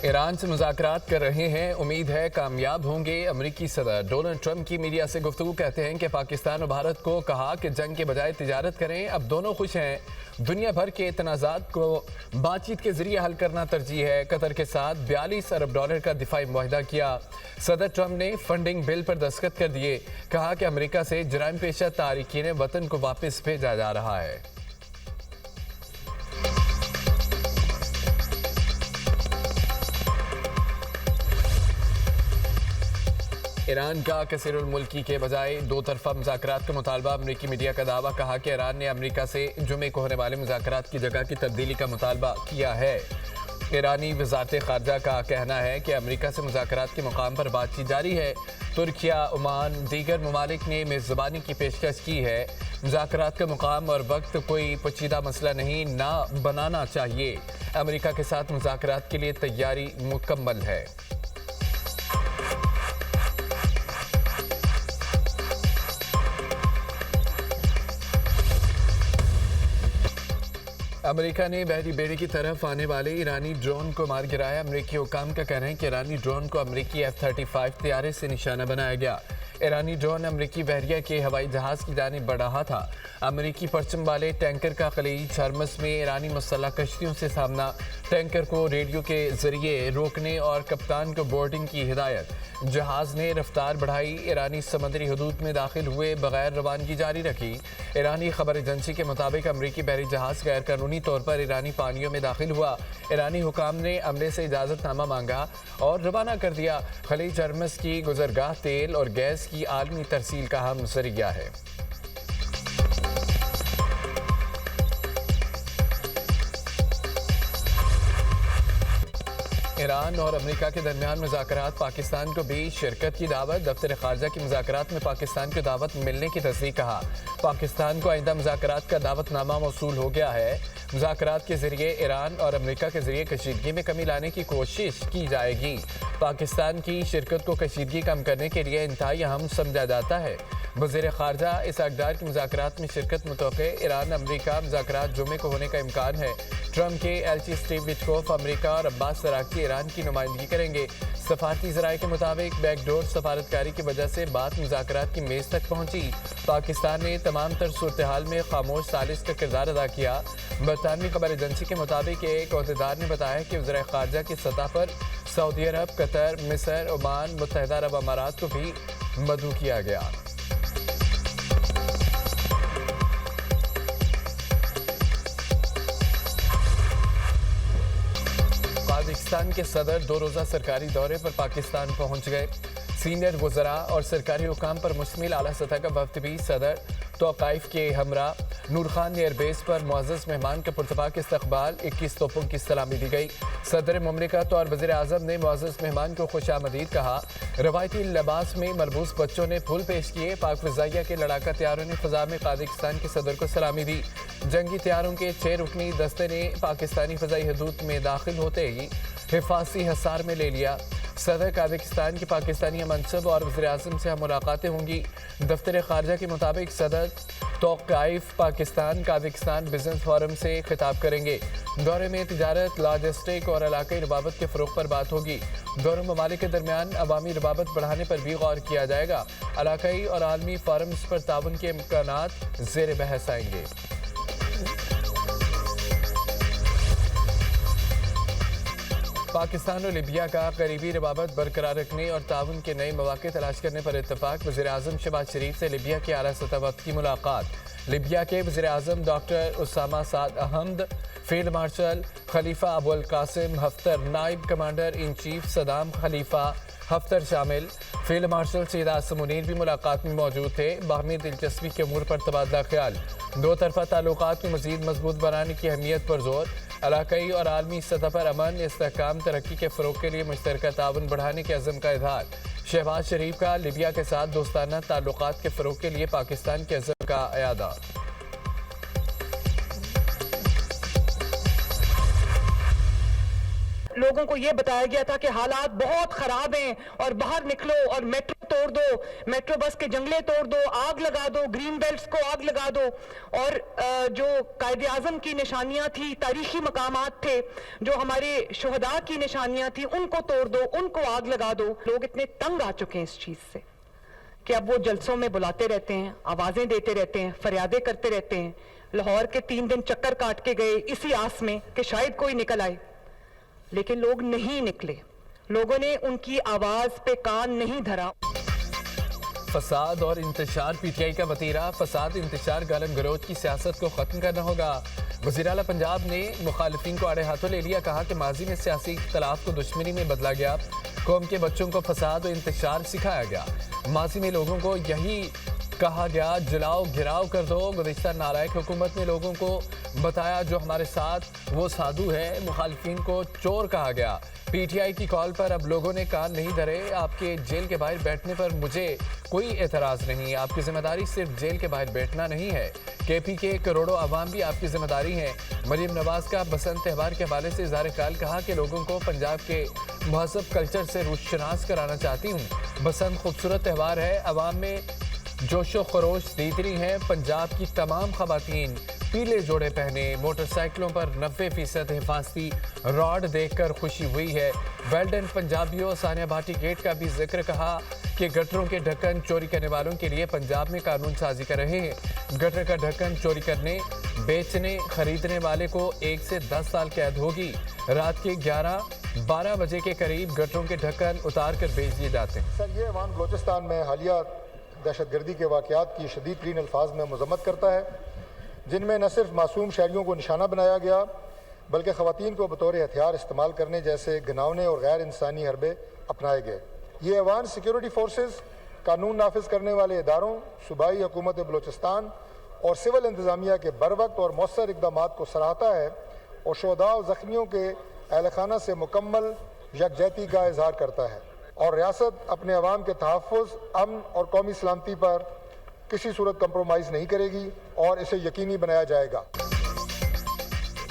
ایران سے مذاکرات کر رہے ہیں، امید ہے کامیاب ہوں گے۔ امریکی صدر ڈونلڈ ٹرمپ کی میڈیا سے گفتگو کہتے ہیں کہ پاکستان اور بھارت کو کہا کہ جنگ کے بجائے تجارت کریں، اب دونوں خوش ہیں۔ دنیا بھر کے تنازعات کو بات چیت کے ذریعے حل کرنا ترجیح ہے۔ قطر کے ساتھ $42 ارب کا دفاعی معاہدہ کیا۔ صدر ٹرمپ نے فنڈنگ بل پر دستخط کر دیے، کہا کہ امریکہ سے جرائم پیشہ تارکین وطن کو واپس بھیجا جا رہا ہے۔ ایران کا کثیر الملکی کے بجائے دو طرفہ مذاکرات کا مطالبہ۔ امریکی میڈیا کا دعویٰ، کہا کہ ایران نے امریکہ سے جمعے کو ہونے والے مذاکرات کی جگہ کی تبدیلی کا مطالبہ کیا ہے۔ ایرانی وزارت خارجہ کا کہنا ہے کہ امریکہ سے مذاکرات کے مقام پر بات چیت جاری ہے۔ ترکیہ، عمان، دیگر ممالک نے میزبانی کی پیشکش کی ہے۔ مذاکرات کا مقام اور وقت کوئی پیچیدہ مسئلہ نہیں، نہ بنانا چاہیے۔ امریکہ کے ساتھ مذاکرات کے لیے تیاری مکمل ہے۔ امریکہ نے بحری بیڑے کی طرف آنے والے ایرانی ڈرون کو مار گرایا۔ امریکی حکام کا کہنا ہے کہ ایرانی ڈرون کو امریکی F-35 طیارے سے نشانہ بنایا گیا۔ ایرانی ڈرون امریکی بحریہ کے ہوائی جہاز کی جانب بڑھ رہا تھا۔ امریکی پرچم والے ٹینکر کا خلیج ہرمز میں ایرانی مسلح کشتیوں سے سامنا۔ ٹینکر کو ریڈیو کے ذریعے روکنے اور کپتان کو بورڈنگ کی ہدایت۔ جہاز نے رفتار بڑھائی، ایرانی سمندری حدود میں داخل ہوئے بغیر روانگی جاری رکھی۔ ایرانی خبر ایجنسی کے مطابق امریکی بحری جہاز غیر قانونی طور پر ایرانی پانیوں میں داخل ہوا۔ ایرانی حکام نے عملے سے اجازت نامہ مانگا اور روانہ کر دیا۔ خلیج ہرمز کی گزرگاہ تیل اور گیس کی عالمی ترسیل کا اہم ذریعہ ہے۔ ایران اور امریکہ کے درمیان مذاکرات، پاکستان کو بھی شرکت کی دعوت۔ دفتر خارجہ کی مذاکرات میں پاکستان کو دعوت ملنے کی تصدیق، کہا پاکستان کو آئندہ مذاکرات کا دعوت نامہ موصول ہو گیا ہے۔ مذاکرات کے ذریعے ایران اور امریکہ کے ذریعے کشیدگی میں کمی لانے کی کوشش کی جائے گی۔ پاکستان کی شرکت کو کشیدگی کم کرنے کے لیے انتہائی اہم سمجھا جاتا ہے۔ وزیر خارجہ اس اقدار کی مذاکرات میں شرکت متوقع۔ ایران امریکہ مذاکرات جمعے کو ہونے کا امکان ہے۔ ٹرمپ کے ایلچی اسٹیو وٹکوف امریکہ اور عباس عراقچی ایران کی نمائندگی کریں گے۔ سفارتی ذرائع کے مطابق بیک ڈور سفارتکاری کی وجہ سے بات مذاکرات کی میز تک پہنچی۔ پاکستان نے تمام تر صورتحال میں خاموش ثالث کا کردار ادا کیا۔ برطانوی خبر ایجنسی کے مطابق ایک عہدیدار نے بتایا کہ وزرائے خارجہ کی سطح پر سعودی عرب، قطر، مصر، عمان، متحدہ عرب امارات کو بھی مدعو کیا گیا۔ پاکستان کے صدر 2 روزہ سرکاری دورے پر پاکستان پہنچ گئے۔ سینئر وزراء اور سرکاری حکام پر مشتمل اعلیٰ سطح کا وفد بھی صدر توقائف کے ہمراہ نور خان ایئر بیس پر معزز مہمان کا پرتپاک استقبال۔ 21 توپوں کی سلامی دی گئی۔ صدر مملکت اور وزیر اعظم نے معزز مہمان کو خوش آمدید کہا۔ روایتی لباس میں ملبوس بچوں نے پھول پیش کیے۔ پاک فضائیہ کے لڑاکا طیاروں نے فضا میں قازقستان کے صدر کو سلامی دی۔ جنگی طیاروں کے 6 رکنی دستے نے پاکستانی فضائی حدود میں داخل ہوتے ہی حفاظتی حصار میں لے لیا۔ صدر قازقستان کی پاکستانی منصب اور وزیر اعظم سے ملاقاتیں ہوں گی۔ دفتر خارجہ کے مطابق صدر توقائف پاکستان قازقستان بزنس فورم سے خطاب کریں گے۔ دورے میں تجارت، لاجسٹک اور علاقائی روابط کے فروغ پر بات ہوگی۔ دونوں ممالک کے درمیان عوامی روابط بڑھانے پر بھی غور کیا جائے گا۔ علاقائی اور عالمی فورمز پر تعاون کے امکانات زیر بحث آئیں گے۔ پاکستان اور لیبیا کا قریبی روابط برقرار رکھنے اور تعاون کے نئے مواقع تلاش کرنے پر اتفاق۔ وزیر اعظم شہباز شریف سے لیبیا کے اعلیٰ سطح وفد کی ملاقات۔ لیبیا کے وزیر اعظم ڈاکٹر اسامہ سعد احمد، فیلڈ مارشل خلیفہ ابو القاسم حفتر، نائب کمانڈر ان چیف صدام خلیفہ حفتر شامل۔ فیلڈ مارشل سید عاصم منیر بھی ملاقات میں موجود تھے۔ باہمی دلچسپی کے امور پر تبادلہ خیال۔ دو طرفہ تعلقات کو مزید مضبوط بنانے کی اہمیت پر زور۔ علاقائی اور عالمی سطح پر امن، استحکام، ترقی کے فروغ کے لیے مشترکہ تعاون بڑھانے کے عزم کا اظہار۔ شہباز شریف کا لیبیا کے ساتھ دوستانہ تعلقات کے فروغ کے لیے پاکستان کے عزم کا اعادہ۔ लोगों को ये बताया गया था कि हालात बहुत खराब हैं और बाहर निकलो और मेट्रो तोड़ दो, मेट्रो बस के जंगले तोड़ दो, आग लगा दो, ग्रीन बेल्ट्स को आग लगा दो, और जो कायदे आज़म की निशानियां थी, तारीखी मकामात थे, जो हमारे शुहदा की निशानियां थी, उनको तोड़ दो, उनको आग लगा दो। लोग इतने तंग आ चुके हैं इस चीज से कि अब वो जलसों में बुलाते रहते हैं, आवाजें देते रहते हैं, फरियादें करते रहते हैं। लाहौर के 3 दिन चक्कर काट के गए इसी आस में कि शायद कोई निकल आए, लेकिन लोग नहीं निकले, लोगों ने उनकी आवाज पे कान नहीं धरा। फसाद और इंतशार पीटीआई का वतीरा, फसाद इंतशार गालम गलोच की सियासत को खत्म करना होगा। वज़ीर आला पंजाब ने मुखालिफिन को आड़े हाथों ले लिया, कहा कि माजी में सियासी इख्तलाफ को दुश्मनी में बदला गया, कौम के बच्चों को फसाद और इंतशार सिखाया गया। माजी में लोगों को यही कहा गया, जलाओ गिराव कर दो। गुज़िश्ता नालायक हुकूमत ने लोगों को बताया जो हमारे साथ वो साधु है, मुखालिफिन को चोर कहा गया। पीटीआई की कॉल पर अब लोगों ने कान नहीं धरे। आपके जेल के बाहर बैठने पर मुझे कोई एतराज़ नहीं, आपकी जिम्मेदारी सिर्फ जेल के बाहर बैठना नहीं है। केपी के करोड़ों अवाम भी आपकी जिम्मेदारी है। मरीम नवाज का बसंत त्यौहार के हवाले से इज़हार ख्याल, कहा कि लोगों को पंजाब के महज़ब कल्चर से रूशनास कराना चाहती हूँ। बसंत खूबसूरत त्यौहार है, अवाम में जोशो खरोश दीदरी हैं। पंजाब की तमाम खवातीन पीले जोड़े पहने, मोटरसाइकिलों पर 90% हिफाजती रॉड देखकर खुशी हुई है। वेल्डन पंजाबियों, सानिया भाटी गेट का भी जिक्र, कहा कि गटरों के ढक्कन चोरी करने वालों के लिए पंजाब में कानून साजी कर रहे हैं। गटर का ढक्कन चोरी करने, बेचने, खरीदने वाले को 1 से 10 साल कैद होगी। रात के 11-12 बजे के करीब गटरों के ढक्कन उतार कर बेच दिए जाते हैं। सर, ये ऐवान बलोचिस्तान में हालिया दहशतगर्दी के वाक़यात की शदीद तरीन अल्फाज में मजम्मत करता है, जिनमें न सिर्फ मासूम शहरियों को निशाना बनाया गया बल्कि ख़वातीन को बतौर हथियार इस्तेमाल करने जैसे घिनौने और गैर इंसानी हरबे अपनाए गए। ये ऐवान सिक्योरिटी फोर्सेस, कानून नाफिज करने वाले इदारों, सूबाई हुकूमत बलोचिस्तान और सिविल इंतज़ामिया के बरवक्त और मौसर इक़दामात को सराहता है और शुहदा और ज़ख्मियों के अहल खाना से मुकम्मल यकजहती का इजहार करता है। और रियासत अपने अवाम के तहफ़्फ़ुज़, अमन और कौमी सलामती पर किसी सूरत कंप्रोमाइज़ नहीं करेगी और इसे यकीनी बनाया जाएगा।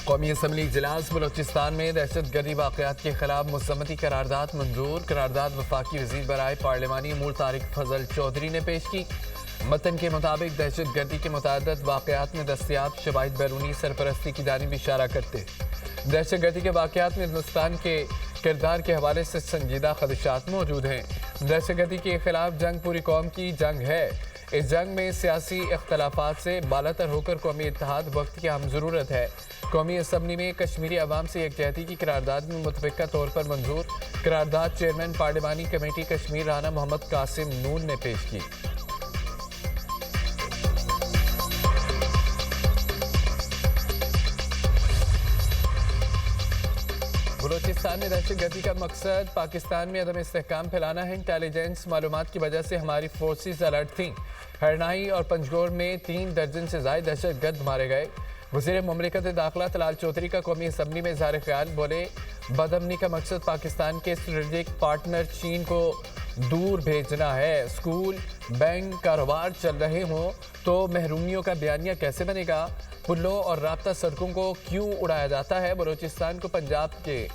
कौमी असम्बली इजलास, बलोचिस्तान में दहशतगर्दी वाक़यात के खिलाफ मुसम्मती करारदाद मंजूर। करारदाद वफाकी वज़ीर बराए पार्लिमानी अमूर तारिक फजल चौधरी ने पेश की। मतन के मुताबिक दहशतगर्दी के मुतअद्दिद वाक़यात में दस्तियाब शवाहिद बैरूनी सरपरस्ती की जानिब इशारा करते दहशतगर्दी के वाक़यात में हिंदुस्तान के किरदार के हवाले से संजीदा खदशात मौजूद हैं। दहशतगर्दी के खिलाफ जंग पूरी कौम की जंग है। इस जंग में सियासी इख्तलाफात से बालातर होकर कौमी इत्तेहाद वक्त की अहम ज़रूरत है। कौमी असम्बली में कश्मीरी अवाम से यकजहती की करारदाद में मुतफ़िक़ा तौर पर मंजूर। करारदाद चेयरमैन पार्लिमानी कमेटी कश्मीर राना मोहम्मद कासिम नून ने पेश की। बलोचिस्तान में दहशतगर्दी का मकसद पाकिस्तान में अदम इस्तेहकाम फैलाना है। इंटेलिजेंस मालूमात की वजह से हमारी फोर्सेस अलर्ट थीं। हरनाई और पंजगोर में 3 दर्जन से ज़ायद दहशतगर्द मारे गए। वज़ीर मुमलिकत दाखिला तलाल चौधरी का कौमी असम्बली में इज़हार ख्याल, बोले बदअमनी का मकसद पाकिस्तान के स्ट्रेटेजिक पार्टनर चीन को दूर भेजना है। स्कूल, बैंक, कारोबार चल रहे हों तो महरूमियों का बयानिया कैसे बनेगा? पुलों और राब्ता सड़कों को क्यों उड़ाया जाता है? बलोचिस्तान को पंजाब के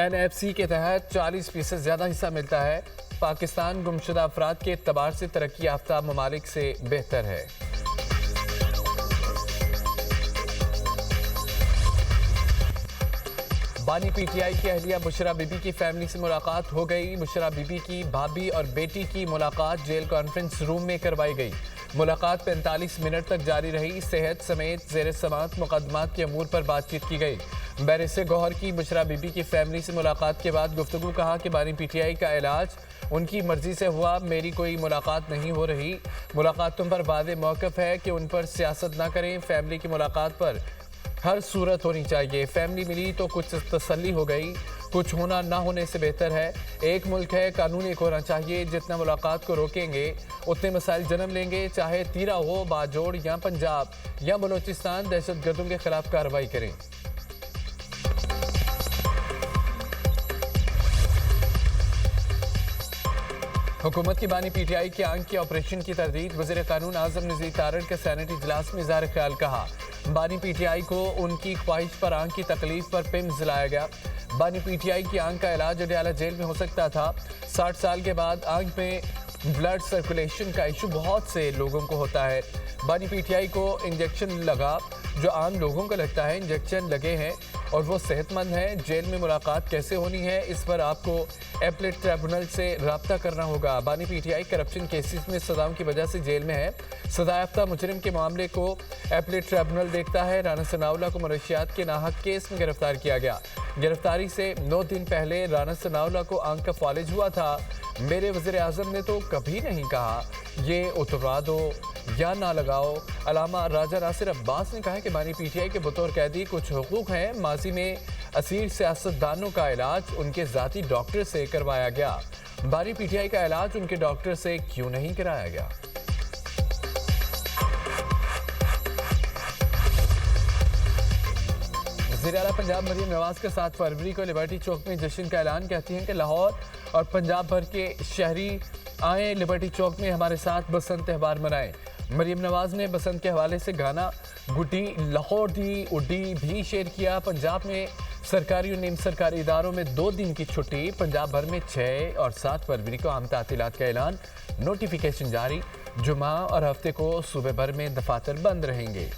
NFC के तहत 40% ज़्यादा हिस्सा मिलता है। पाकिस्तान गुमशुदा अफराद के एतबार से तरक्की याफ्ता ममालिक से बेहतर है। बानी PTI की अहलिया बुशरा बीबी की फैमिली से मुलाकात हो गई। बुशरा बीबी की भाभी और बेटी की मुलाकात जेल कॉन्फ्रेंस रूम में करवाई गई। मुलाकात 45 मिनट तक जारी रही। सेहत समेत ज़ेर समात मुकदमात के अमूर पर बातचीत की गई। बैरिस्टर गौहर की बुशरा बीबी की फैमिली से मुलाकात के बाद गुफ्तगू, कहा कि बानी PTI का इलाज उनकी मर्जी से हुआ, मेरी कोई मुलाकात नहीं हो रही। मुलाकातों पर वादे मौक़िफ़ है कि उन पर सियासत ना करें। फैमिली की मुलाकात पर हर सूरत होनी चाहिए। फैमिली मिली तो कुछ तसल्ली हो गई, कुछ होना ना होने से बेहतर है। एक मुल्क है, कानून एक होना चाहिए। जितना मुलाकात को रोकेंगे उतने मसाइल जन्म लेंगे, चाहे तीरा हो, बाजोड़ या पंजाब या बलोचिस्तान। दहशतगर्दों के खिलाफ कार्रवाई करें। हुकूमत की बानी PTI के आंख के ऑपरेशन की तरदीद। वज़ीर कानून आज़म नज़ीर तारड़ के सेनेट इजलास में इज़हार ख्याल, कहा बानी PTI को उनकी ख्वाहिश पर आंख की तकलीफ पर पिम्स दिलाया गया। बानी पीटीआई की आंख का इलाज अडयाला जेल में हो सकता था। 60 साल के बाद आंख में ब्लड सर्कुलेशन का इशू बहुत से लोगों को होता है। बानी पीटीआई को इंजेक्शन लगा जो आम लोगों को लगता है। इंजेक्शन लगे हैं और वो सेहतमंद हैं। जेल में मुलाकात कैसे होनी है, इस पर आपको एपलेट ट्रिब्यूनल से रब्ता करना होगा। बानी पीटीआई करप्शन केसेस में सजाओं की वजह से जेल में है। सजायाफ्ता मुजरिम के मामले को एपलेट ट्रिब्यूनल देखता है। राना सनाउल्लाह को मनशियात के नाहक केस में गिरफ्तार किया गया। गिरफ्तारी से 9 दिन पहले राना सनाउल्लाह को आंख का फॉलिज हुआ था। मेरे वज़ीर आज़म ने तो कभी नहीं कहा ये उतरवा दो या ना लगाओ। अलामा राजा नासिर अब्बास ने कहा कि बानी पीटीआई के बतौर कैदी कुछ हुकूक हैं। माजी में असीर सियासतदानों का इलाज उनके ज़ाती डॉक्टर से करवाया गया। बानी पीटीआई का इलाज उनके डॉक्टर से क्यों नहीं कराया गया? वज़ीर आला पंजाब मरीम नवाज का 7 फरवरी को लिबर्टी चौक में जश्न का ऐलान। कहती हैं कि लाहौर और पंजाब भर के शहरी आए लिबर्टी चौक में हमारे साथ बसंत त्यौहार मनाएं। मरीम नवाज ने बसंत के हवाले से गाना गुड्डी लाहौर दी उड्डी भी शेयर किया। पंजाब में सरकारी और निम सरकारी इदारों में 2 दिन की छुट्टी। पंजाब भर में 6 और 7 फरवरी को आम तातीलात का ऐलान। नोटिफिकेशन जारी। जुमा और हफ्ते को सूबे भर में दफातर बंद रहेंगे।